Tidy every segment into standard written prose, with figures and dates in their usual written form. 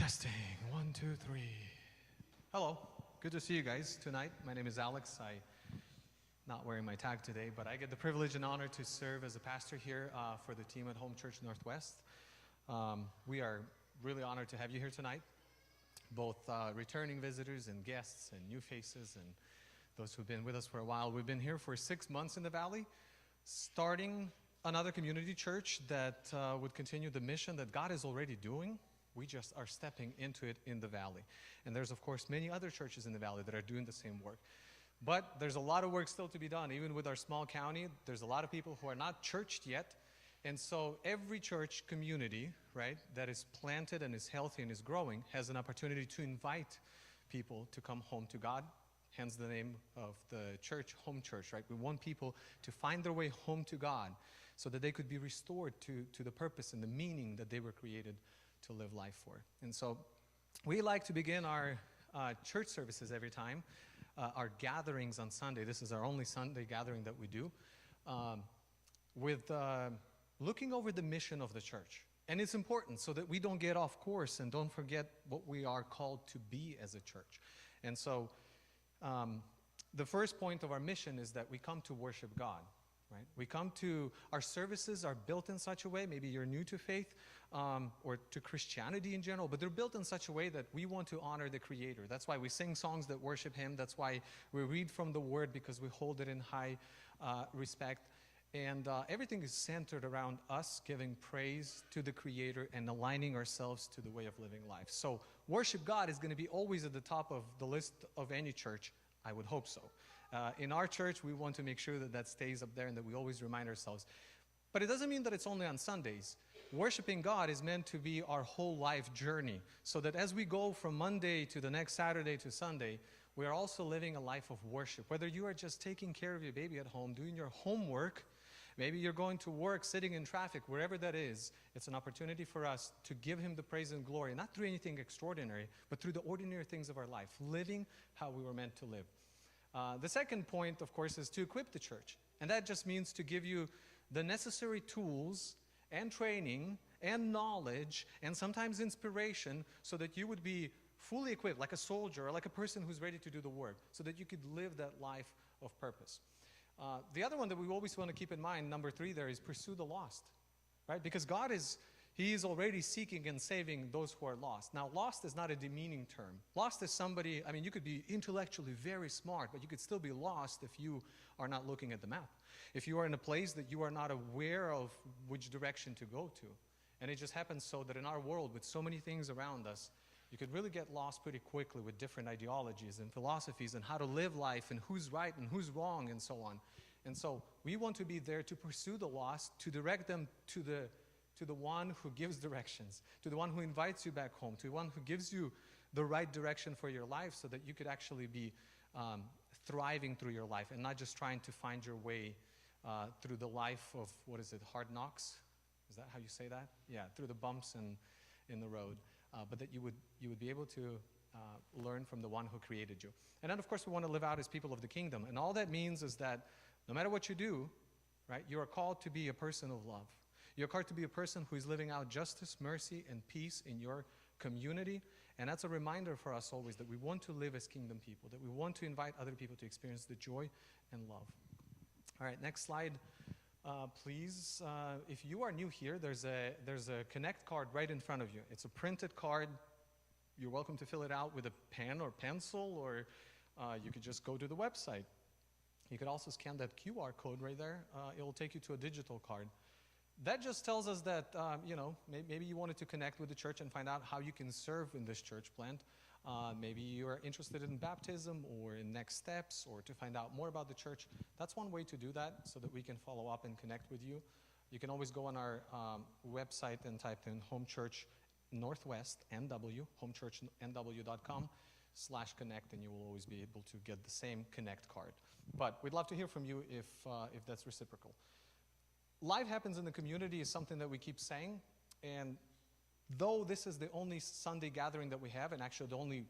Testing, 1, 2, 3. Hello, good to see you guys tonight. My name is Alex. I'm not wearing my tag today, but I get the privilege and honor to serve as a pastor here for the team at Home Church Northwest. We are really honored to have you here tonight, both returning visitors and guests and new faces and those who've been with us for a while. We've been here for 6 months in the Valley, starting another community church that would continue the mission that God is already doing. We just are stepping into it in the Valley. And there's, of course, many other churches in the Valley that are doing the same work. But there's a lot of work still to be done. Even with our small county, there's a lot of people who are not churched yet. And so every church community, right, that is planted and is healthy and is growing has an opportunity to invite people to come home to God. Hence the name of the church, Home Church, right? We want people to find their way home to God so that they could be restored to the purpose and the meaning that they were created to live life for. And so we like to begin our church services every time, our gatherings on Sunday. This is our only Sunday gathering that we do, with looking over the mission of the church. And it's important so that we don't get off course and don't forget what we are called to be as a church. And so the first point of our mission is that we come to worship God. Right? We come to, our services are built in such a way, maybe you're new to faith or to Christianity in general, but they're built in such a way that we want to honor the Creator. That's why we sing songs that worship Him. That's why we read from the Word, because we hold it in high respect. And everything is centered around us giving praise to the Creator and aligning ourselves to the way of living life. So worship God is going to be always at the top of the list of any church. I would hope so. In our church, we want to make sure that that stays up there and that we always remind ourselves. But it doesn't mean that it's only on Sundays. Worshiping God is meant to be our whole life journey, so that as we go from Monday to the next Saturday to Sunday, we are also living a life of worship. Whether you are just taking care of your baby at home, doing your homework, maybe you're going to work, sitting in traffic, wherever that is, it's an opportunity for us to give Him the praise and glory, not through anything extraordinary, but through the ordinary things of our life, living how we were meant to live. The second point, of course, is to equip the church. And that just means to give you the necessary tools and training and knowledge and sometimes inspiration so that you would be fully equipped, like a soldier or like a person who's ready to do the work, so that you could live that life of purpose. The other one that we always want to keep in mind, number 3 there, is pursue the lost, right? Because God He is already seeking and saving those who are lost. Now, lost is not a demeaning term. Lost is somebody, I mean, you could be intellectually very smart, but you could still be lost if you are not looking at the map. If you are in a place that you are not aware of which direction to go to. And it just happens so that in our world, with so many things around us, you could really get lost pretty quickly with different ideologies and philosophies and how to live life and who's right and who's wrong and so on. And so we want to be there to pursue the lost, to direct them to the one who gives directions, to the one who invites you back home, to the one who gives you the right direction for your life so that you could actually be thriving through your life and not just trying to find your way through the life of, hard knocks? Is that how you say that? Yeah, through the bumps in the road. But that you would be able to learn from the one who created you. And then, of course, we want to live out as people of the kingdom. And all that means is that no matter what you do, right, you are called to be a person of love. You're called to be a person who is living out justice, mercy, and peace in your community. And that's a reminder for us always that we want to live as kingdom people, that we want to invite other people to experience the joy and love. All right, next slide, please. If you are new here, there's a Connect card right in front of you. It's a printed card. You're welcome to fill it out with a pen or pencil, or you could just go to the website. You could also scan that QR code right there. It will take you to a digital card. That just tells us that, maybe you wanted to connect with the church and find out how you can serve in this church plant. Maybe you are interested in baptism or in next steps or to find out more about the church. That's one way to do that so that we can follow up and connect with you. You can always go on our website and type in Home Church Northwest NW, homechurchnw.com/connect, and you will always be able to get the same Connect card. But we'd love to hear from you if that's reciprocal. Life happens in the community is something that we keep saying, and though this is the only Sunday gathering that we have, and actually the only,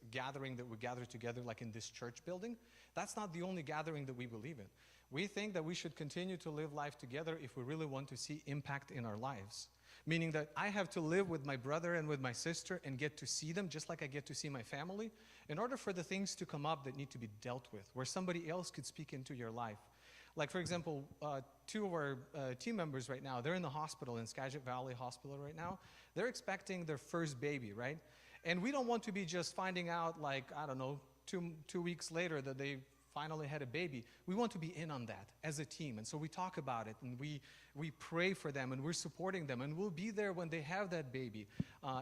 gathering that we gather together like in this church building, that's not the only gathering that we believe in. We think that we should continue to live life together if we really want to see impact in our lives. meaning that I have to live with my brother and with my sister and get to see them just like I get to see my family, in order for the things to come up that need to be dealt with, where somebody else could speak into your life. Like, for example, two of our team members right now, they're in the hospital, in Skagit Valley Hospital right now. They're expecting their first baby, right? And we don't want to be just finding out, like, I don't know, two weeks later that they finally had a baby. We want to be in on that as a team. And so we talk about it, and we pray for them, and we're supporting them, and we'll be there when they have that baby.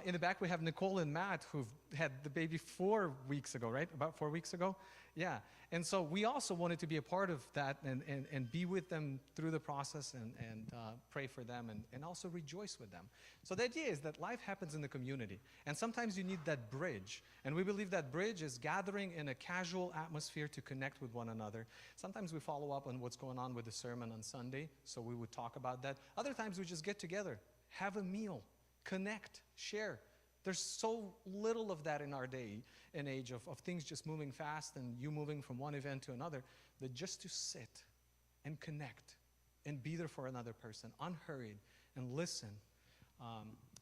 In the back, we have Nicole and Matt, who've had the baby 4 weeks ago, right? About 4 weeks ago? Yeah. And so we also wanted to be a part of that and be with them through the process and pray for them and also rejoice with them. So the idea is that life happens in the community. And sometimes you need that bridge. And we believe that bridge is gathering in a casual atmosphere to connect with one another. Sometimes we follow up on what's going on with the sermon on Sunday, so we would talk about that. Other times we just get together, have a meal, connect, share. There's so little of that in our day and age of things just moving fast and you moving from one event to another, that just to sit and connect and be there for another person, unhurried, and listen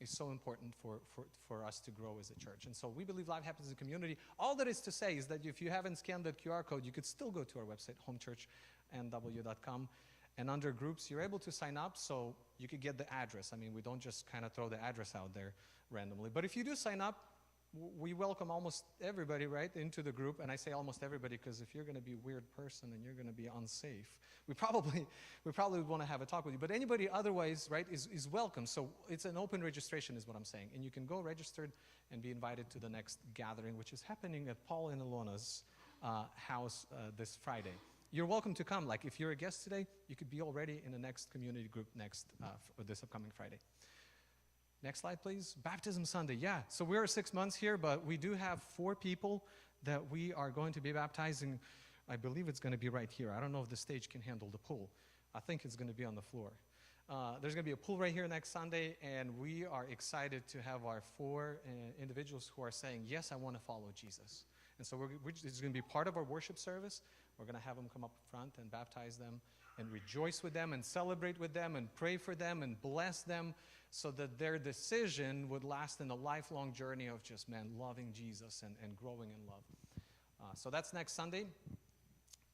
is so important for us to grow as a church. And so we believe life happens in the community. All that is to say is that if you haven't scanned that QR code, you could still go to our website, homechurchnw.com. And under groups, you're able to sign up so you could get the address. I mean, we don't just kind of throw the address out there randomly. But if you do sign up, we welcome almost everybody, right, into the group. And I say almost everybody because if you're going to be a weird person and you're going to be unsafe, we probably want to have a talk with you. But anybody otherwise, right, is welcome. So it's an open registration is what I'm saying. And you can go registered and be invited to the next gathering, which is happening at Paul and Ilona's house this Friday. You're welcome to come. Like, if you're a guest today, you could be already in the next community group this upcoming Friday. Next slide, please. Baptism Sunday. Yeah, so we're 6 months here, but we do have 4 people that we are going to be baptizing. I believe it's going to be right here. I don't know if the stage can handle the pool. I think it's going to be on the floor. There's going to be a pool right here next Sunday, and we are excited to have our 4 individuals who are saying, yes, I want to follow Jesus. And so it's going to be part of our worship service. We're going to have them come up front and baptize them and rejoice with them and celebrate with them and pray for them and bless them so that their decision would last in a lifelong journey of just, loving Jesus and growing in love. So that's next Sunday.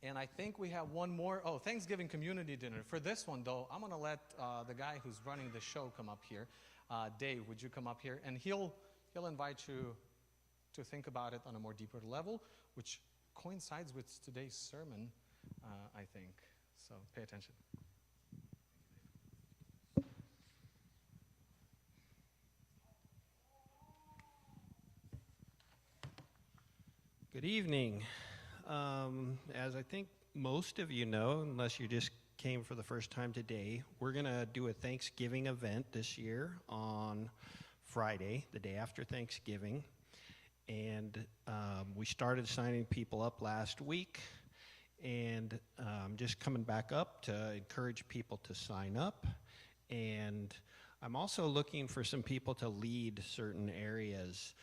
And I think we have one more. Oh, Thanksgiving community dinner. For this one, though, I'm going to let the guy who's running the show come up here. Dave, would you come up here? And he'll invite you to think about it on a more deeper level, which coincides with today's sermon, I think. So pay attention. Good evening. As I think most of you know, unless you just came for the first time today, we're going to do a Thanksgiving event this year on Friday, the day after Thanksgiving. And we started signing people up last week, and just coming back up to encourage people to sign up. And I'm also looking for some people to lead certain areas.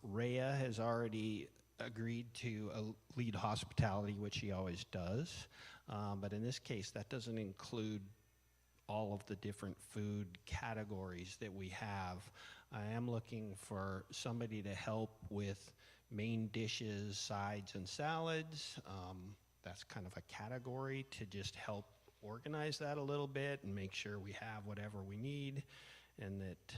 Rhea has already agreed to lead hospitality, which she always does. But in this case, that doesn't include all of the different food categories that we have. I am looking for somebody to help with main dishes, sides, and salads. That's kind of a category to just help organize that a little bit and make sure we have whatever we need, and that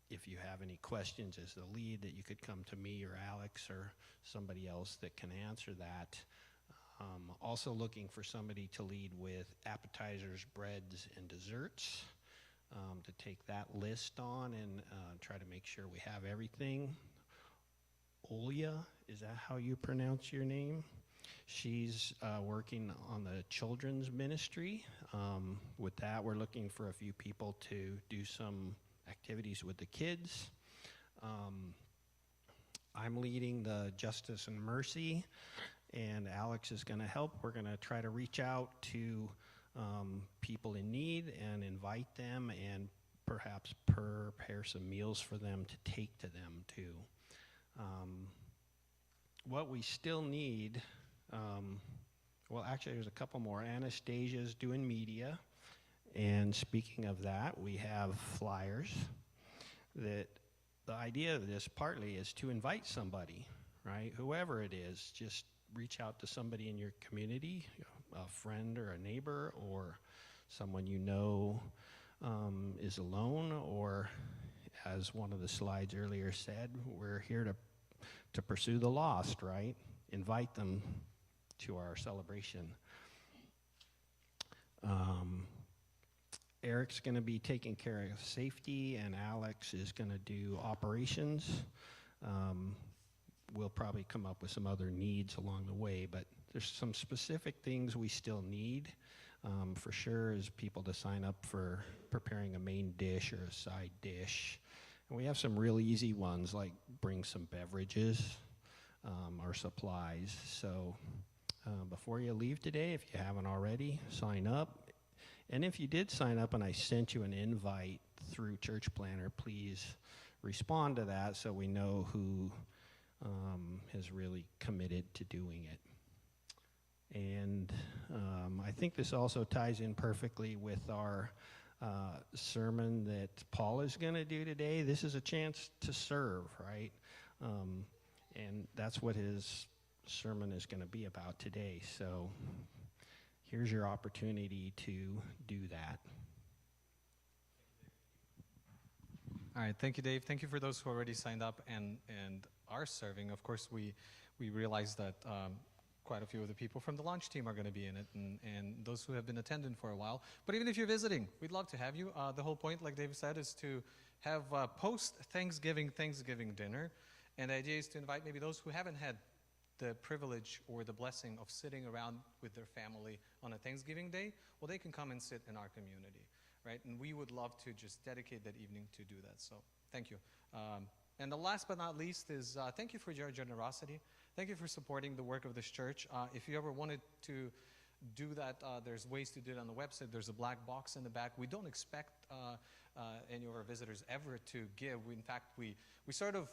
if you have any questions as the lead, that you could come to me or Alex or somebody else that can answer that. Also looking for somebody to lead with appetizers, breads, and desserts, to take that list on and try to make sure we have everything. Olia, is that how you pronounce your name? She's working on the children's ministry. With that, we're looking for a few people to do some activities with the kids. I'm leading the Justice and Mercy, and Alex is going to help. We're going to try to reach out to people in need and invite them, and perhaps prepare some meals for them to take to them too. What we still need, well, actually there's a couple more. Anastasia's doing media, And speaking of that, we have flyers that the idea of this partly is to invite somebody, right? Whoever it is, just reach out to somebody in your community, a friend or a neighbor or someone you know is alone, or as one of the slides earlier said, we're here to pursue the lost, right? Invite them to our celebration. Eric's going to be taking care of safety, and Alex is going to do operations. We'll probably come up with some other needs along the way, but there's some specific things we still need. For sure is people to sign up for preparing a main dish or a side dish. And we have some real easy ones, like bring some beverages or supplies. So before you leave today, if you haven't already, sign up. And if you did sign up and I sent you an invite through Church Planner, please respond to that so we know who has really committed to doing it. And I think this also ties in perfectly with our sermon that Paul is going to do today. This is a chance to serve, right? And that's what his sermon is going to be about today. So here's your opportunity to do that. All right, thank you, Dave. Thank you for those who already signed up and are serving. Of course, we realize that quite a few of the people from the launch team are going to be in it, and those who have been attending for a while. But even if you're visiting, we'd love to have you. The whole point, like Dave said, is to have post-Thanksgiving dinner. And the idea is to invite maybe those who haven't had the privilege or the blessing of sitting around with their family on a Thanksgiving day. Well, they can come and sit in our community, right? And we would love to just dedicate that evening to do that. So thank you. And the last but not least is thank you for your generosity. Thank you for supporting the work of this church. If you ever wanted to do that, there's ways to do it on the website. There's a black box in the back. We don't expect any of our visitors ever to give. In fact, we sort of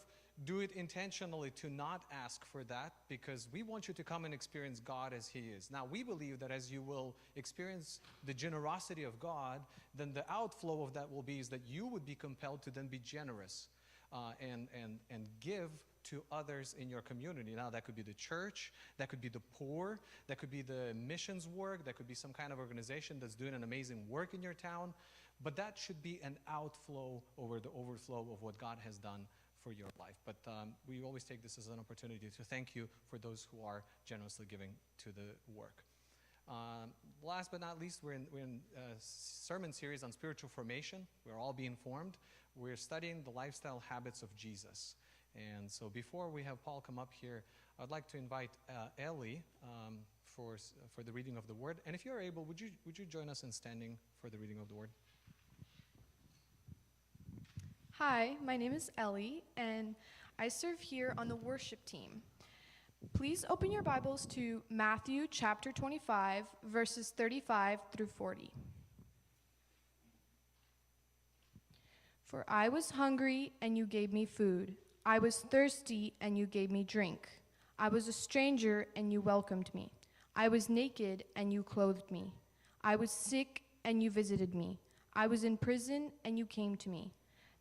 do it intentionally to not ask for that, because we want you to come and experience God as He is. Now, we believe that as you will experience the generosity of God, then the outflow of that will be is that you would be compelled to then be generous and give to others in your community. Now, that could be the church, that could be the poor, that could be the missions work, that could be some kind of organization that's doing an amazing work in your town, but that should be an outflow over the overflow of what God has done for your life. But we always take this as an opportunity to thank you for those who are generously giving to the work. Last but not least, we're in a sermon series on spiritual formation. We're all being formed. We're studying the lifestyle habits of Jesus. And so before we have Paul come up here, I'd like to invite Ellie for the reading of the word. And if you're able, would you join us in standing for the reading of the word? Hi, my name is Ellie, and I serve here on the worship team. Please open your Bibles to Matthew chapter 25, verses 35 through 40. For I was hungry, and you gave me food. I was thirsty, and you gave me drink. I was a stranger, and you welcomed me. I was naked, and you clothed me. I was sick, and you visited me. I was in prison, and you came to me.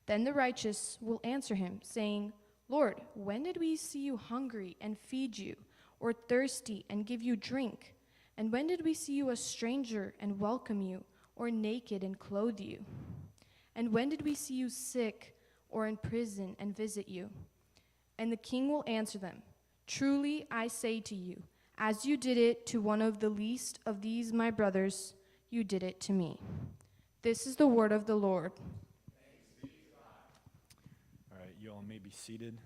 Then the righteous will answer him, saying, Lord, when did we see you hungry and feed you, or thirsty and give you drink? And when did we see you a stranger and welcome you, or naked and clothe you? And when did we see you sick or in prison and visit you? And the king will answer them, Truly I say to you, as you did it to one of the least of these my brothers, you did it to me. This is the word of the Lord. You all may be seated.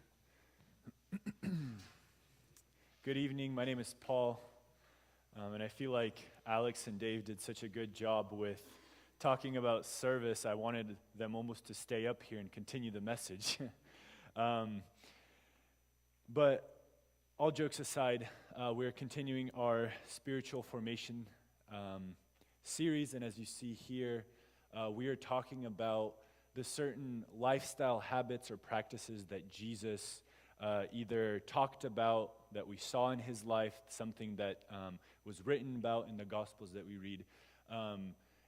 Good evening. My name is Paul, and I feel like Alex and Dave did such a good job with talking about service. I wanted them almost to stay up here and continue the message. But all jokes aside, we're continuing our spiritual formation series, and as you see here, we are talking about the certain lifestyle habits or practices that Jesus either talked about, that we saw in his life, something that was written about in the Gospels that we read.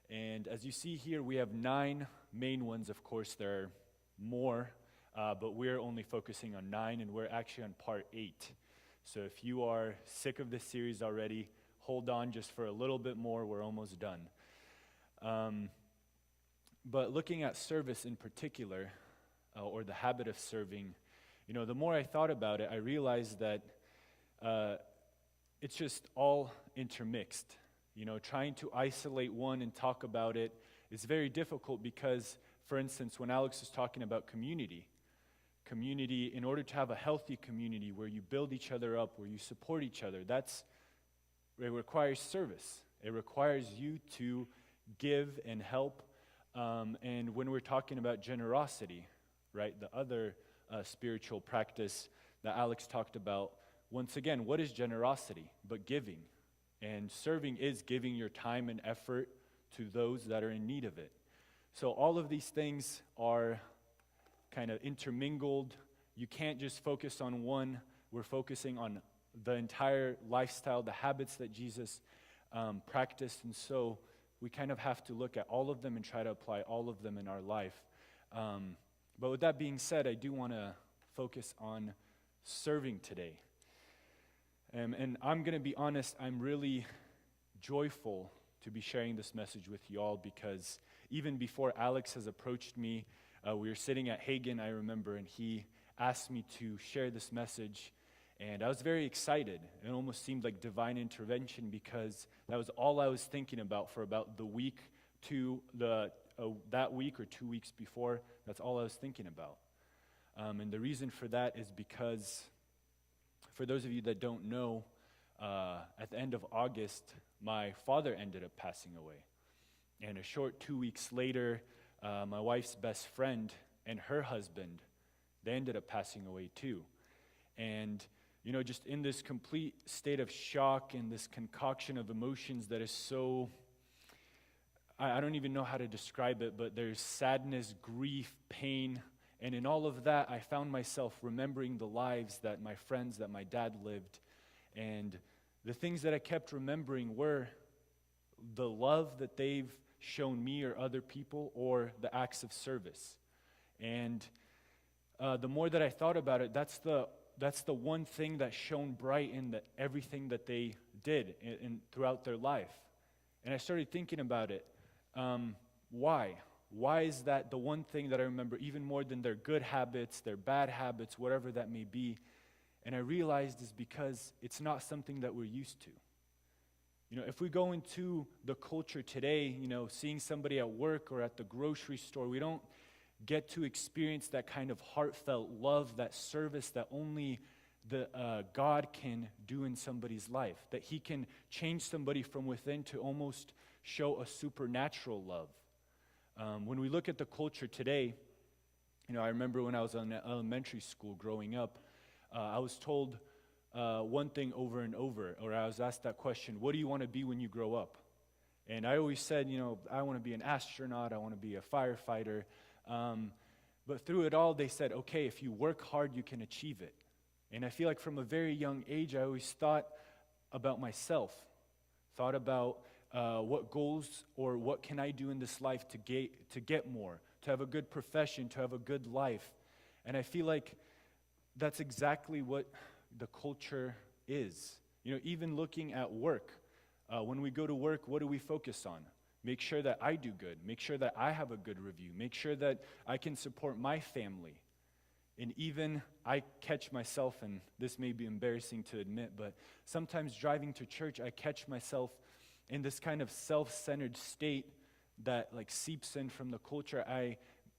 And as you see here, we have 9 main ones. Of course, there are more, but we're only focusing on 9, and we're actually on part 8. So if you are sick of this series already, hold on just for a little bit more. We're almost done. But looking at service in particular, or the habit of serving, the more I thought about it, I realized that it's just all intermixed. Trying to isolate one and talk about it is very difficult because, for instance, when Alex was talking about community, in order to have a healthy community where you build each other up, where you support each other, it requires service. It requires you to give and help. And when we're talking about generosity, right, the other spiritual practice that Alex talked about, once again, what is generosity but giving? And serving is giving your time and effort to those that are in need of it. So all of these things are kind of intermingled. You can't just focus on one. We're focusing on the entire lifestyle, the habits that Jesus practiced. And so we kind of have to look at all of them and try to apply all of them in our life. But with that being said, I do want to focus on serving today. And I'm going to be honest, I'm really joyful to be sharing this message with you all because even before Alex has approached me, we were sitting at Hagen, I remember, and he asked me to share this message. And I was very excited. It almost seemed like divine intervention because that was all I was thinking about for about the week to that week or 2 weeks before. That's all I was thinking about. And the reason for that is because, for those of you that don't know, at the end of August, my father ended up passing away. And a short 2 weeks later, my wife's best friend and her husband, they ended up passing away too. And just in this complete state of shock and this concoction of emotions that is so, I don't even know how to describe it, but there's sadness, grief, pain. And in all of that, I found myself remembering the lives that my friends, that my dad lived. And the things that I kept remembering were the love that they've shown me or other people, or the acts of service. And the more that I thought about it, that's the one thing that shone bright in everything that they did throughout their life. And I started thinking about it. Why? Why is that the one thing that I remember even more than their good habits, their bad habits, whatever that may be? And I realized is because it's not something that we're used to. If we go into the culture today, seeing somebody at work or at the grocery store, we don't get to experience that kind of heartfelt love, that service that only God can do in somebody's life, that He can change somebody from within to almost show a supernatural love. When we look at the culture today, I remember when I was in elementary school growing up, I was told one thing over and over, or I was asked that question, what do you want to be when you grow up? And I always said, I want to be an astronaut, I want to be a firefighter. But through it all, they said, okay, if you work hard, you can achieve it. And I feel like from a very young age, I always thought about myself, thought about what goals or what can I do in this life to get more, to have a good profession, to have a good life. And I feel like that's exactly what the culture is. Even looking at work, when we go to work, what do we focus on? Make sure that I do good. Make sure that I have a good review. Make sure that I can support my family. And even I catch myself, and this may be embarrassing to admit, but sometimes driving to church, I catch myself in this kind of self-centered state that seeps in from the culture.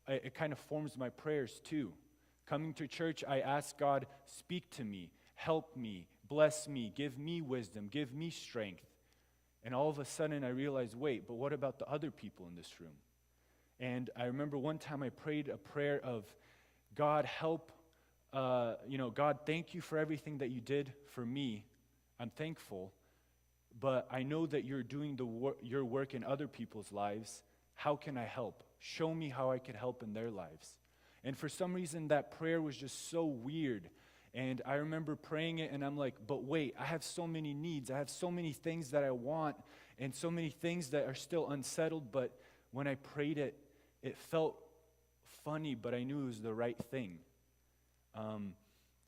It kind of forms my prayers too. Coming to church, I ask God, speak to me, help me, bless me, give me wisdom, give me strength. And all of a sudden I realized, wait, but what about the other people in this room? And I remember one time I prayed a prayer of, God, help, God, thank you for everything that you did for me. I'm thankful, but I know that you're doing your work in other people's lives. How can I help? Show me how I could help in their lives. And for some reason, that prayer was just so weird. And I remember praying it, and I'm like, but wait, I have so many needs. I have so many things that I want. and so many things that are still unsettled, but when I prayed it, it felt funny, but I knew it was the right thing.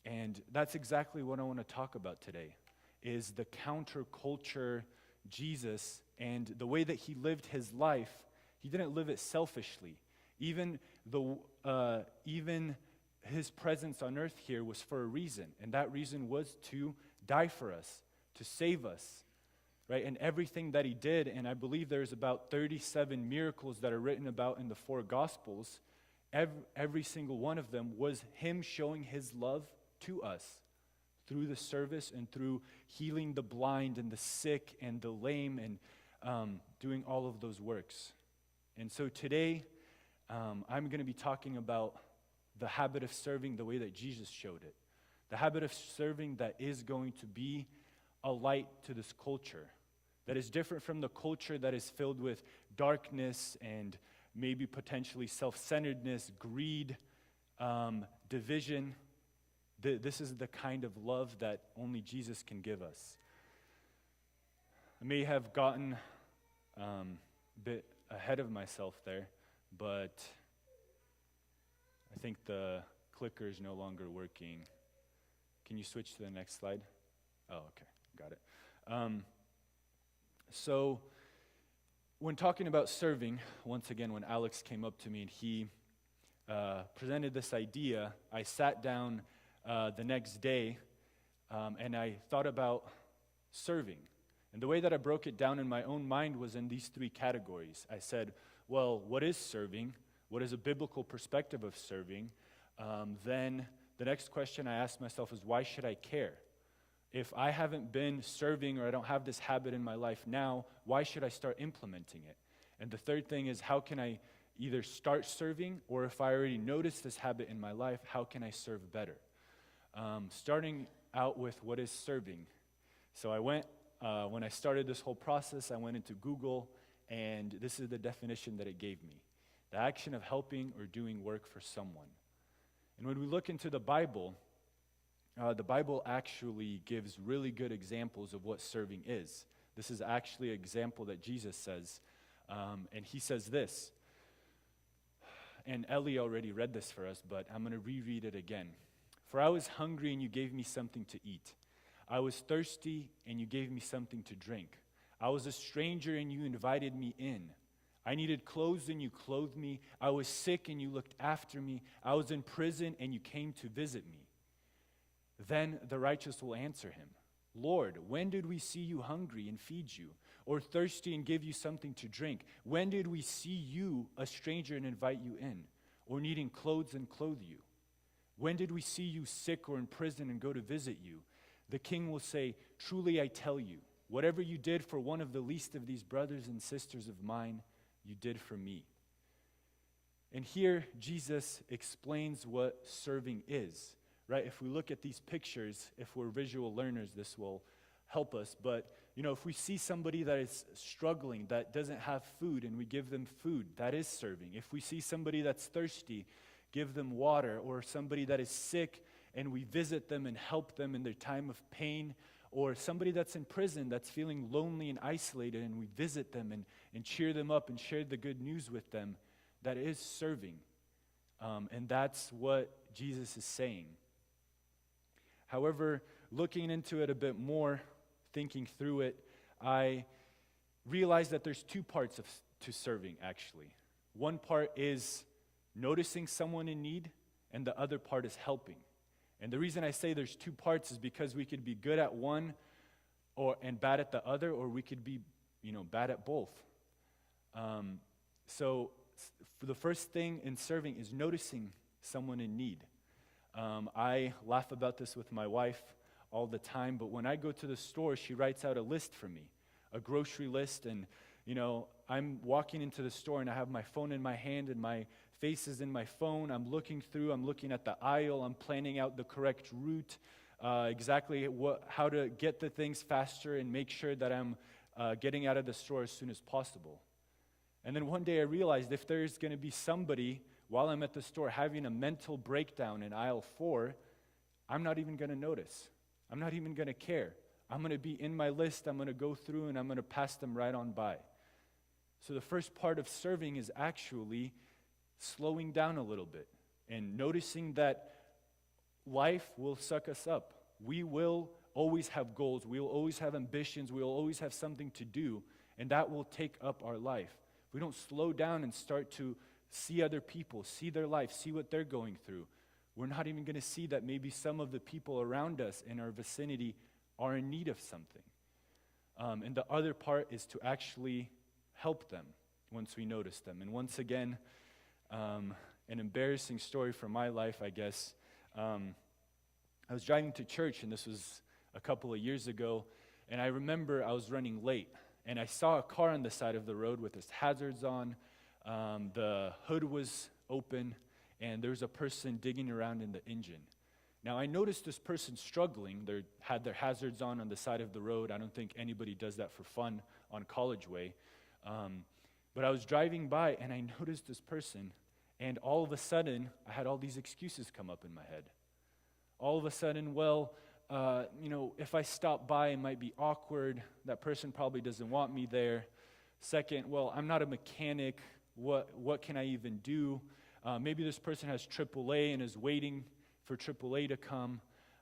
And that's exactly what I want to talk about today, is the counterculture Jesus and the way that he lived his life. He didn't live it selfishly. Even his presence on earth here was for a reason, and that reason was to die for us, to save us, right? And everything that he did, and I believe there's about 37 miracles that are written about in the 4 Gospels, every single one of them was him showing his love to us through the service and through healing the blind and the sick and the lame and doing all of those works. And so today, I'm going to be talking about the habit of serving the way that Jesus showed it. The habit of serving that is going to be a light to this culture, that is different from the culture that is filled with darkness and maybe potentially self-centeredness, greed, division. This is the kind of love that only Jesus can give us. I may have gotten a bit ahead of myself there, but I think the clicker is no longer working. Can you switch to the next slide? Oh, okay, got it. So when talking about serving, once again, when Alex came up to me and he presented this idea, I sat down the next day and I thought about serving. And the way that I broke it down in my own mind was in these 3 categories. I said, well, what is serving? What is a biblical perspective of serving? Then the next question I asked myself is, why should I care? If I haven't been serving or I don't have this habit in my life now, why should I start implementing it? And the third thing is, how can I either start serving, or if I already noticed this habit in my life, how can I serve better? Starting out with what is serving. So I went, when I started this whole process, I went into Google, and this is the definition that it gave me: the action of helping or doing work for someone. And when we look into the Bible actually gives really good examples of what serving is. This is actually an example that Jesus says, and he says this, and Ellie already read this for us, but I'm going to reread it again. For I was hungry, and you gave me something to eat. I was thirsty, and you gave me something to drink. I was a stranger, and you invited me in. I needed clothes, and you clothed me. I was sick, and you looked after me. I was in prison, and you came to visit me. Then the righteous will answer him, Lord, when did we see you hungry and feed you, or thirsty and give you something to drink? When did we see you a stranger and invite you in, or needing clothes and clothe you? When did we see you sick or in prison and go to visit you? The king will say, truly I tell you, whatever you did for one of the least of these brothers and sisters of mine, you did for me. And here Jesus explains what serving is. Right? If we look at these pictures, if we're visual learners, this will help us. But, if we see somebody that is struggling, that doesn't have food, and we give them food, that is serving. If we see somebody that's thirsty, give them water. Or somebody that is sick, and we visit them and help them in their time of pain. Or somebody that's in prison, that's feeling lonely and isolated, and we visit them and cheer them up and share the good news with them, that is serving. And that's what Jesus is saying. However, looking into it a bit more, thinking through it, I realized that there's 2 parts to serving, actually. One part is noticing someone in need, and the other part is helping. And the reason I say there's 2 parts is because we could be good at one and bad at the other, or we could be, bad at both. So the first thing in serving is noticing someone in need. I laugh about this with my wife all the time, but when I go to the store, she writes out a list for me, a grocery list, and, I'm walking into the store and I have my phone in my hand and my face is in my phone. I'm looking at the aisle, I'm planning out the correct route, exactly how to get the things faster and make sure that I'm getting out of the store as soon as possible. And then one day I realized if there's going to be somebody while I'm at the store having a mental breakdown in aisle 4, I'm not even going to notice. I'm not even going to care. I'm going to be in my list, I'm going to go through, and I'm going to pass them right on by. So the first part of serving is actually slowing down a little bit and noticing that life will suck us up. We will always have goals, we will always have ambitions, we will always have something to do, and that will take up our life. If we don't slow down and start to see other people, see their life, see what they're going through, we're not even going to see that maybe some of the people around us in our vicinity are in need of something. And the other part is to actually help them once we notice them. And once again, an embarrassing story from my life, I guess. I was driving to church, and this was a couple of years ago, and I remember I was running late, and I saw a car on the side of the road with its hazards on. The hood was open, and there was a person digging around in the engine. Now, I noticed this person struggling. They had their hazards on the side of the road. I don't think anybody does that for fun on College Way. But I was driving by, and I noticed this person, and all of a sudden, I had all these excuses come up in my head. All of a sudden, if I stop by, it might be awkward. That person probably doesn't want me there. Second, I'm not a mechanic. What can I even do? Maybe this person has AAA and is waiting for AAA to come.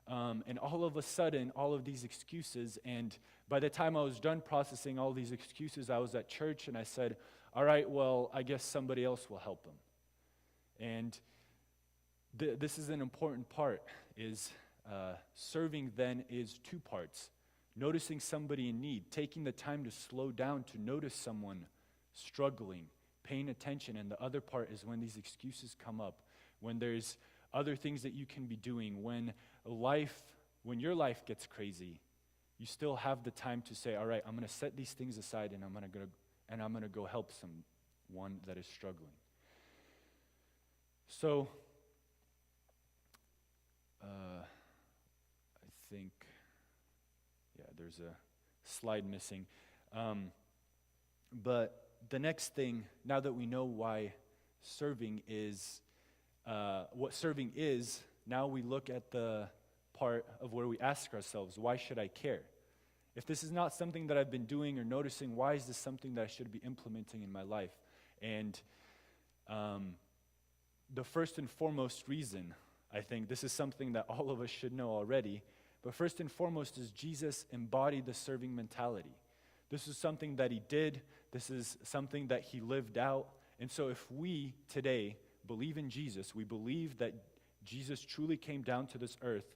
And all of a sudden, all of these excuses, and by the time I was done processing all these excuses, I was at church, and I said, all right, I guess somebody else will help them. And this is an important part, is serving then is two parts. Noticing somebody in need, taking the time to slow down to notice someone struggling, paying attention, and the other part is when these excuses come up, when there's other things that you can be doing, when your life gets crazy, you still have the time to say, all right, I'm going to set these things aside, and I'm going to go help someone that is struggling. So, I think, there's a slide missing. But the next thing, now that we know why serving is, what serving is, now we look at the part of where we ask ourselves, why should I care? If this is not something that I've been doing or noticing, why is this something that I should be implementing in my life? And the first and foremost reason, I think, this is something that all of us should know already, but first and foremost is Jesus embodied the serving mentality. This is something that he did. This is something that he lived out. And so if we today believe in Jesus, we believe that Jesus truly came down to this earth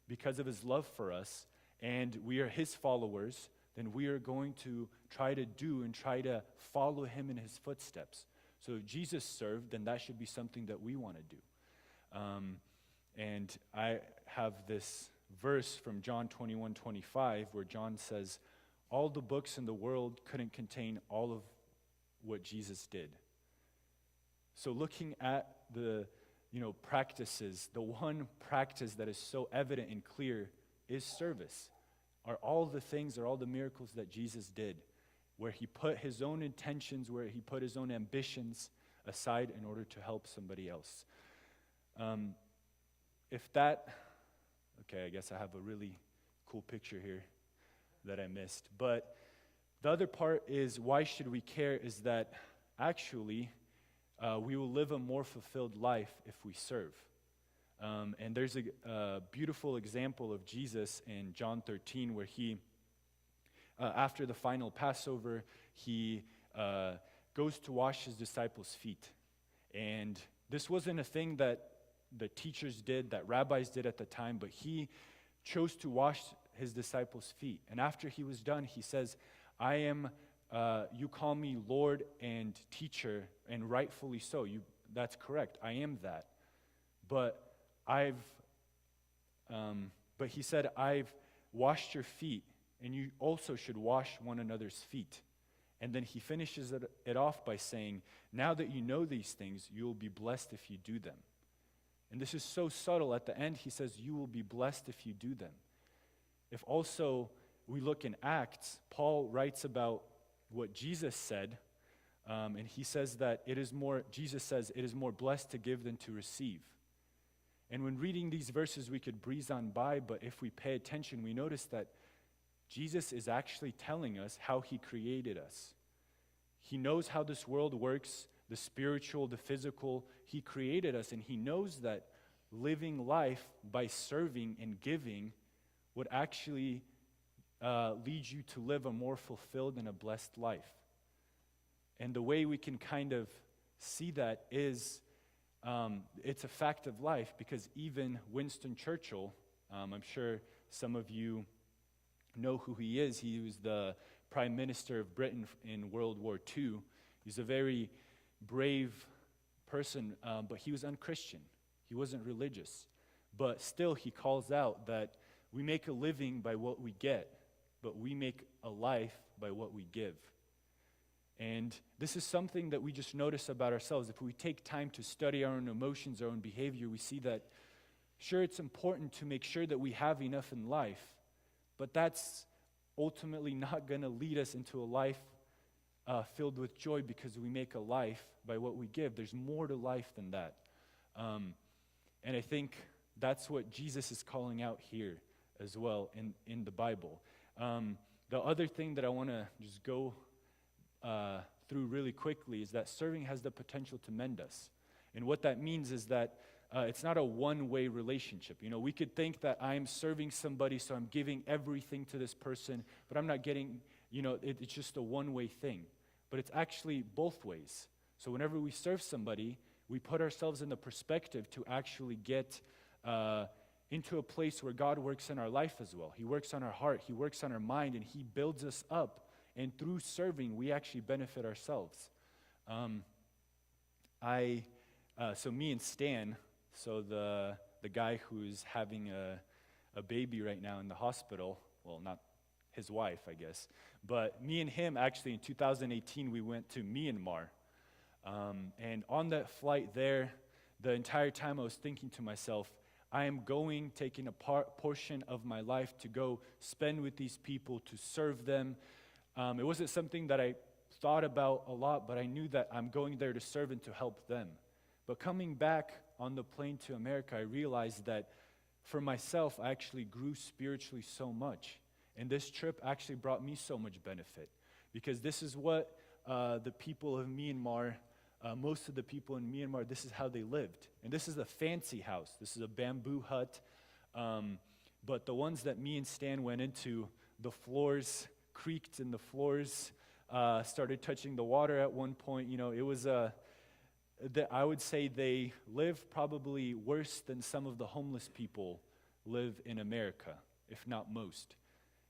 because of his love for us, and we are his followers, then we are going to try to do and try to follow him in his footsteps. So if Jesus served, then that should be something that we want to do. And I have this verse from John 21:25 where John says, all the books in the world couldn't contain all of what Jesus did. So looking at the practices, the one practice that is so evident and clear is service. Are all the things, are all the miracles that Jesus did, where he put his own intentions, where he put his own ambitions aside in order to help somebody else. I guess I have a really cool picture here that I missed. But the other part is, why should we care, is that actually we will live a more fulfilled life if we serve. And there's a beautiful example of Jesus in John 13 where he, after the final Passover, he goes to wash his disciples' feet. And this wasn't a thing that the teachers did, that rabbis did at the time, but he chose to wash his disciples' feet. And after he was done, he says, you call me Lord and teacher, and rightfully so. That's correct. I am that. But he said, I've washed your feet, and you also should wash one another's feet. And then he finishes it off by saying, now that you know these things, you will be blessed if you do them. And this is so subtle. At the end, he says, you will be blessed if you do them. If also we look in Acts, Paul writes about what Jesus said, and he says that Jesus says, it is more blessed to give than to receive. And when reading these verses, we could breeze on by, but if we pay attention, we notice that Jesus is actually telling us how he created us. He knows how this world works, the spiritual, the physical. He created us, and he knows that living life by serving and giving would actually lead you to live a more fulfilled and a blessed life. And the way we can kind of see that is it's a fact of life, because even Winston Churchill, I'm sure some of you know who he is. He was the Prime Minister of Britain in World War II. He's a very brave person, but he was unchristian. He wasn't religious. But still, he calls out that we make a living by what we get, but we make a life by what we give. And this is something that we just notice about ourselves. If we take time to study our own emotions, our own behavior, we see that, sure, it's important to make sure that we have enough in life, but that's ultimately not going to lead us into a life filled with joy, because we make a life by what we give. There's more to life than that. And I think that's what Jesus is calling out here as well in the Bible. The other thing that I want to just go through really quickly is that serving has the potential to mend us. And what that means is that it's not a one-way relationship. You know, we could think that I'm serving somebody, so I'm giving everything to this person, but I'm not getting, it's just a one-way thing. But it's actually both ways. So whenever we serve somebody, we put ourselves in the perspective to actually get into a place where God works in our life as well. He works on our heart, he works on our mind, and he builds us up. And through serving, we actually benefit ourselves. So me and Stan, so the guy who's having a baby right now in the hospital, well, not his wife, I guess, but me and him, actually, in 2018, we went to Myanmar. And on that flight there, the entire time I was thinking to myself, I am taking a portion of my life to go spend with these people, to serve them. It wasn't something that I thought about a lot, but I knew that I'm going there to serve and to help them. But coming back on the plane to America, I realized that for myself, I actually grew spiritually so much. And this trip actually brought me so much benefit, because this is what the people of Myanmar, most of the people in Myanmar, this is how they lived. And this is a fancy house. This is a bamboo hut. But the ones that me and Stan went into, the floors creaked and the floors started touching the water at one point. It was I would say they live probably worse than some of the homeless people live in America, if not most.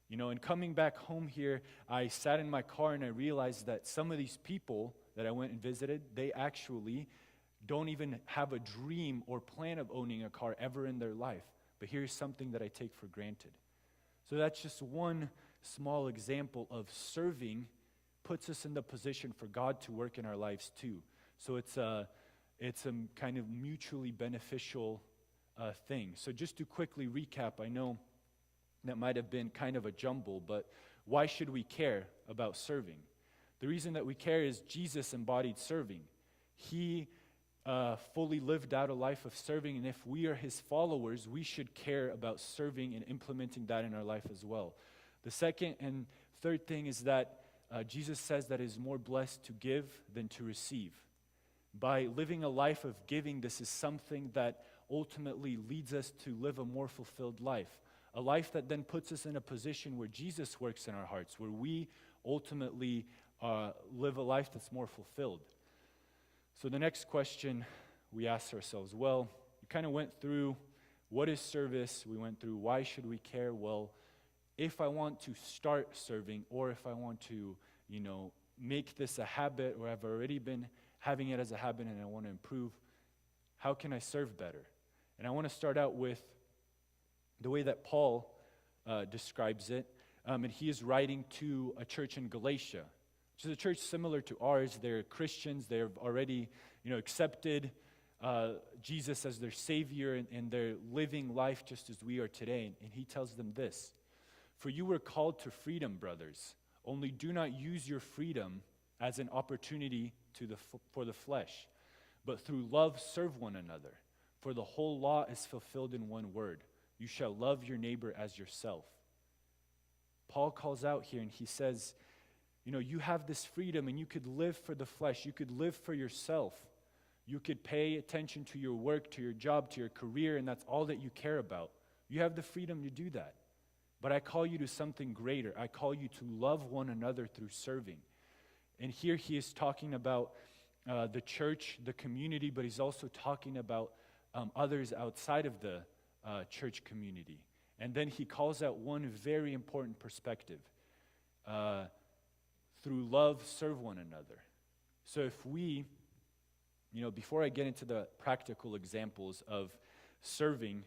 And coming back home here, I sat in my car and I realized that some of these people that I went and visited, they actually don't even have a dream or plan of owning a car ever in their life. But here's something that I take for granted. So that's just one small example of serving puts us in the position for God to work in our lives too. So it's a kind of mutually beneficial thing. So just to quickly recap, I know that might have been kind of a jumble, but why should we care about serving? The reason that we care is Jesus embodied serving. He fully lived out a life of serving, and if we are his followers, we should care about serving and implementing that in our life as well. The second and third thing is that Jesus says that it is more blessed to give than to receive. By living a life of giving, this is something that ultimately leads us to live a more fulfilled life. A life that then puts us in a position where Jesus works in our hearts, where we ultimately live a life that's more fulfilled. So the next question we asked ourselves, well, we kind of went through what is service, we went through why should we care. Well, if I want to start serving, or if I want to, make this a habit, or I've already been having it as a habit and I want to improve, how can I serve better? And I want to start out with the way that Paul describes it. And he is writing to a church in Galatia, which is a church similar to ours. They're Christians. They've already, accepted Jesus as their Savior, and they're living life just as we are today. And he tells them this: "For you were called to freedom, brothers. Only do not use your freedom as an opportunity for the flesh, but through love serve one another. For the whole law is fulfilled in one word: you shall love your neighbor as yourself." Paul calls out here and he says, you have this freedom and you could live for the flesh. You could live for yourself. You could pay attention to your work, to your job, to your career, and that's all that you care about. You have the freedom to do that. But I call you to something greater. I call you to love one another through serving. And here he is talking about the church, the community, but he's also talking about others outside of the church community. And then he calls out one very important perspective. Through love, serve one another. So if we, before I get into the practical examples of serving,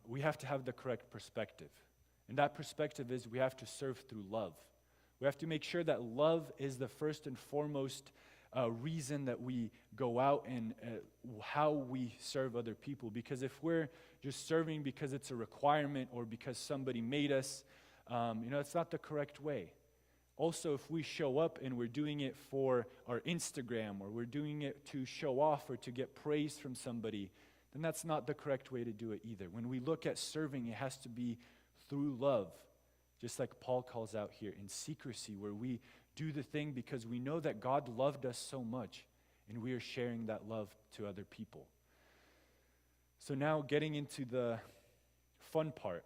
we have to have the correct perspective. And that perspective is we have to serve through love. We have to make sure that love is the first and foremost reason that we go out and how we serve other people. Because if we're just serving because it's a requirement or because somebody made us, it's not the correct way. Also, if we show up and we're doing it for our Instagram or we're doing it to show off or to get praise from somebody, then that's not the correct way to do it either. When we look at serving, it has to be through love, just like Paul calls out here, in secrecy, where we do the thing because we know that God loved us so much and we are sharing that love to other people. So now getting into the fun part.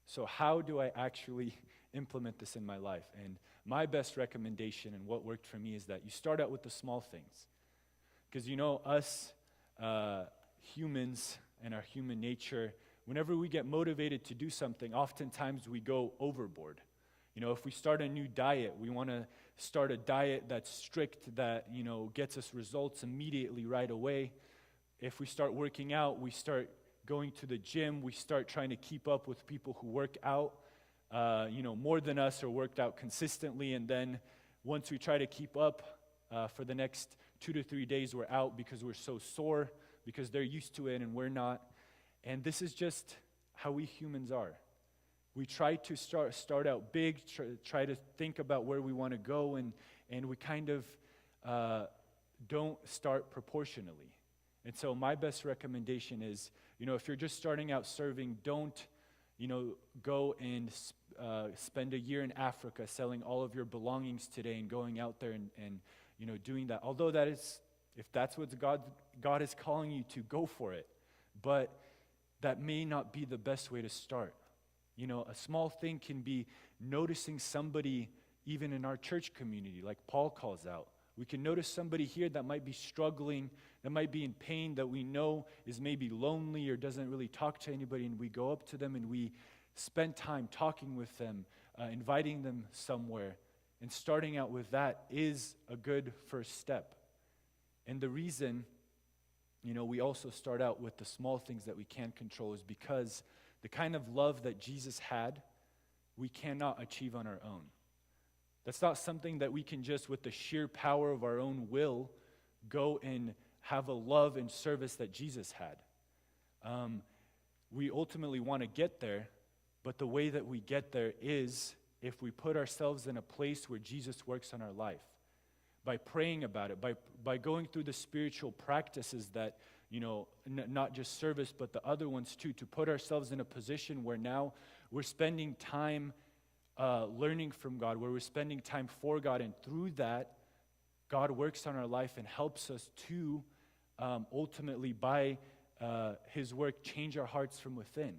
So how do I actually implement this in my life? And my best recommendation and what worked for me is that you start out with the small things. Because us humans and our human nature, whenever we get motivated to do something, oftentimes we go overboard. If we start a new diet, we want to start a diet that's strict, that, gets us results immediately right away. If we start working out, we start going to the gym, we start trying to keep up with people who work out, more than us or worked out consistently. And then once we try to keep up for the next 2 to 3 days, we're out because we're so sore, because they're used to it and we're not. And this is just how we humans are. We try to start out big, try to think about where we want to go, and we kind of don't start proportionally. And so my best recommendation is, if you're just starting out serving, don't, go and spend a year in Africa selling all of your belongings today and going out there and doing that. Although that is, if that's what God is calling you to, go for it. But that may not be the best way to start. A small thing can be noticing somebody even in our church community, like Paul calls out. We can notice somebody here that might be struggling, that might be in pain, that we know is maybe lonely or doesn't really talk to anybody, and we go up to them and we spend time talking with them, inviting them somewhere. And starting out with that is a good first step. And the reason, we also start out with the small things that we can control is because the kind of love that Jesus had, we cannot achieve on our own. That's not something that we can just, with the sheer power of our own will, go and have a love and service that Jesus had. We ultimately want to get there, but the way that we get there is if we put ourselves in a place where Jesus works on our life. By praying about it, by going through the spiritual practices that, not just service, but the other ones too, to put ourselves in a position where now we're spending time learning from God, where we're spending time for God, and through that, God works on our life and helps us to ultimately, by His work, change our hearts from within.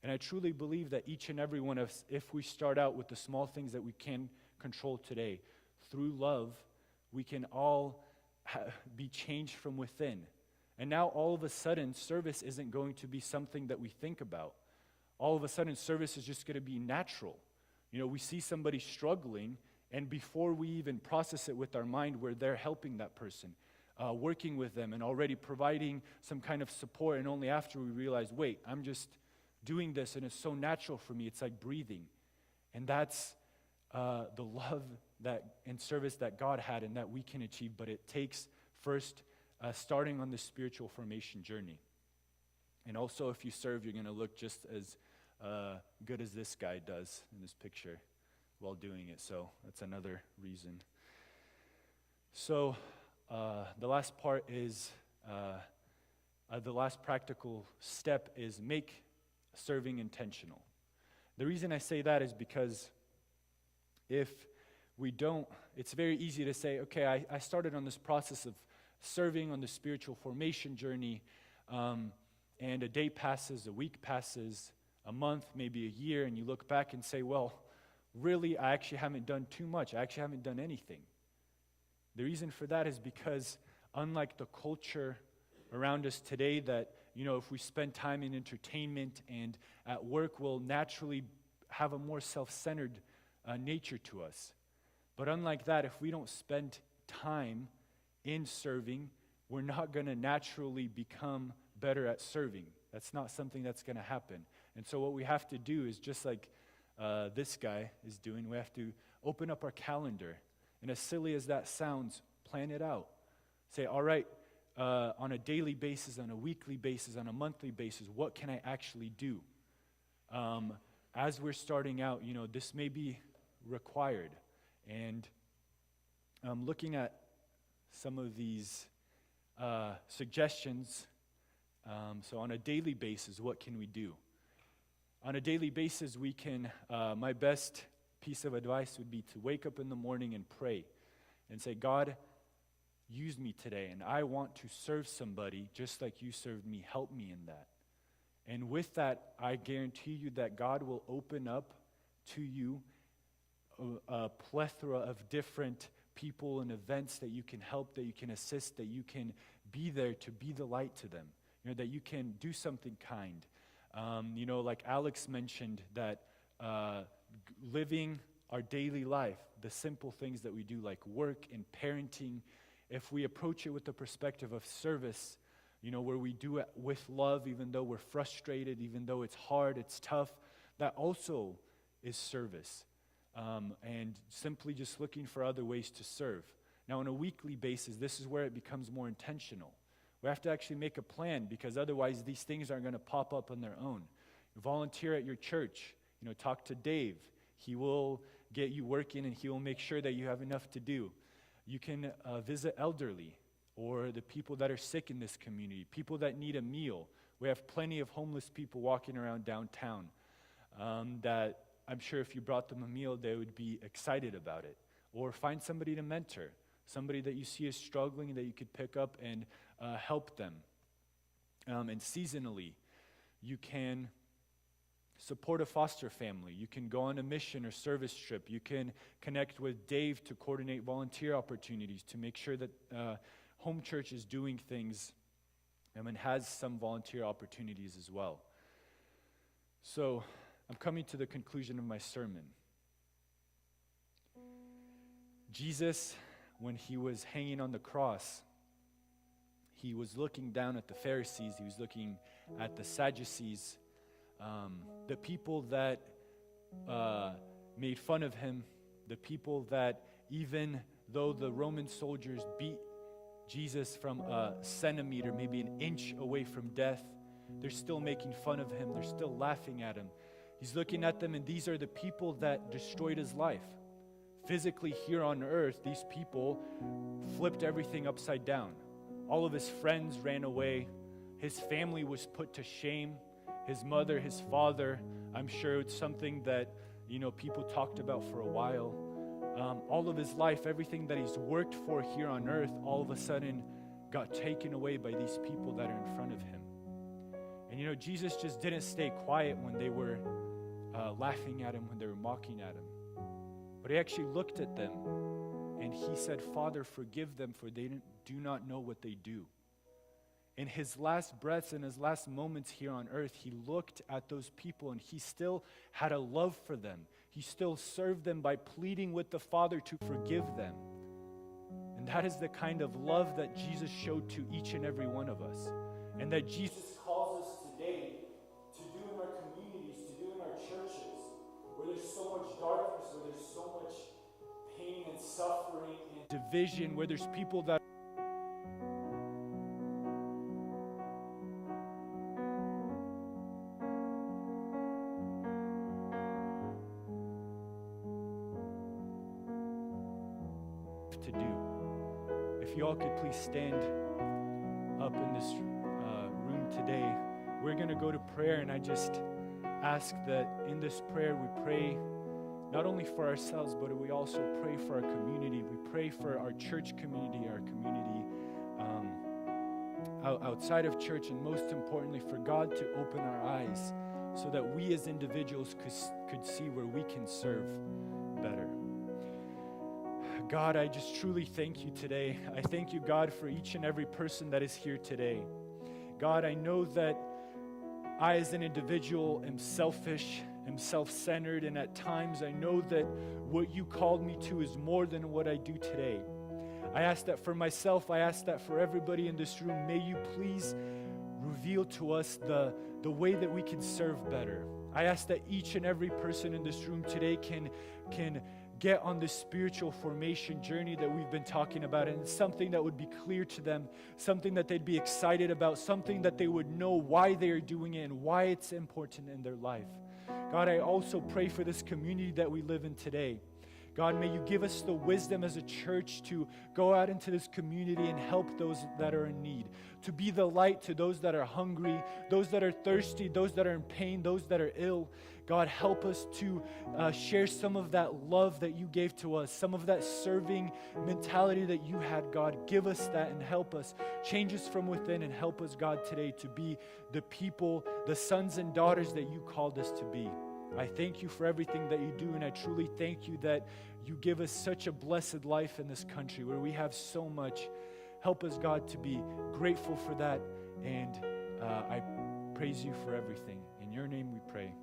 And I truly believe that each and every one of us, if we start out with the small things that we can control today, through love, we can all be changed from within. And now all of a sudden, service isn't going to be something that we think about. All of a sudden, service is just going to be natural. We see somebody struggling, and before we even process it with our mind, we're there helping that person, working with them, and already providing some kind of support. And only after we realize, wait, I'm just doing this, and it's so natural for me. It's like breathing. And that's the love and service that God had and that we can achieve. But it takes first starting on this spiritual formation journey. And also, if you serve, you're going to look just as good as this guy does in this picture while doing it. So that's another reason. So the last part is, the last practical step is make serving intentional. The reason I say that is because if we don't, it's very easy to say, okay, I started on this process of serving on the spiritual formation journey, and a day passes, a week passes, a month, maybe a year, and you look back and say, well, really, I actually haven't done too much. I actually haven't done anything. The reason for that is because unlike the culture around us today that, if we spend time in entertainment and at work, we'll naturally have a more self-centered nature to us. But unlike that, if we don't spend time in serving, we're not going to naturally become better at serving. That's not something that's going to happen. And so what we have to do is just like this guy is doing, we have to open up our calendar. And as silly as that sounds, plan it out. Say, all right, on a daily basis, on a weekly basis, on a monthly basis, what can I actually do? As we're starting out, this may be required. And looking at some of these suggestions, so on a daily basis, what can we do? On a daily basis, we can, my best piece of advice would be to wake up in the morning and pray and say, God, use me today, and I want to serve somebody just like you served me. Help me in that. And with that, I guarantee you that God will open up to you a plethora of different people and events that you can help, that you can assist, that you can be there to be the light to them, that you can do something kind. Like Alex mentioned, that living our daily life, the simple things that we do like work and parenting, if we approach it with the perspective of service, where we do it with love, even though we're frustrated, even though it's hard, it's tough, that also is service. And simply just looking for other ways to serve. Now, on a weekly basis, this is where it becomes more intentional. We have to actually make a plan, because otherwise these things aren't going to pop up on their own. Volunteer at your church. Talk to Dave. He will get you working, and he will make sure that you have enough to do. You can visit elderly or the people that are sick in this community, people that need a meal. We have plenty of homeless people walking around downtown that I'm sure if you brought them a meal, they would be excited about it. Or find somebody to mentor, somebody that you see is struggling that you could pick up and help them. And seasonally, you can support a foster family. You can go on a mission or service trip. You can connect with Dave to coordinate volunteer opportunities to make sure that Home Church is doing things and has some volunteer opportunities as well. So I'm coming to the conclusion of my sermon. Jesus, when he was hanging on the cross, he was looking down at the Pharisees. He was looking at the Sadducees, the people that made fun of him, the people that even though the Roman soldiers beat Jesus from a centimeter, maybe an inch away from death, they're still making fun of him. They're still laughing at him. He's looking at them, and these are the people that destroyed his life. Physically here on earth, these people flipped everything upside down. All of his friends ran away. His family was put to shame. His mother, his father, I'm sure it's something that, people talked about for a while. All of his life, everything that he's worked for here on earth, all of a sudden got taken away by these people that are in front of him. And Jesus just didn't stay quiet when they were laughing at him, when they were mocking at him. But he actually looked at them and he said, Father, forgive them, for they do not know what they do. In his last breaths and his last moments here on earth, he looked at those people and he still had a love for them. He still served them by pleading with the Father to forgive them. And that is the kind of love that Jesus showed to each and every one of us. And that Jesus calls us today to do in our communities, to do in our churches, where there's so much darkness, where there's so much pain and suffering and division, where there's people that to do. If you all could please stand up in this room today. We're going to go to prayer, and I ask that in this prayer we pray not only for ourselves, but we also pray for our community. We pray for our church community, our community outside of church, and most importantly, for God to open our eyes so that we as individuals could see where we can serve better. God, I just truly thank you today. I thank you, God, for each and every person that is here today. God, I know that I as an individual am selfish, am self-centered, and at times I know that what you called me to is more than what I do today. I ask that for myself, I ask that for everybody in this room. May you please reveal to us the way that we can serve better. I ask that each and every person in this room today can get on this spiritual formation journey that we've been talking about, and it's something that would be clear to them, something that they'd be excited about, something that they would know why they are doing it and why it's important in their life. God, I also pray for this community that we live in today. God, may you give us the wisdom as a church to go out into this community and help those that are in need, to be the light to those that are hungry, those that are thirsty, those that are in pain, those that are ill. God, help us to share some of that love that you gave to us, some of that serving mentality that you had. God, give us that and help us. Change us from within and help us, God, today to be the people, the sons and daughters that you called us to be. I thank you for everything that you do, and I truly thank you that you give us such a blessed life in this country where we have so much. Help us, God, to be grateful for that, and I praise you for everything. In your name we pray.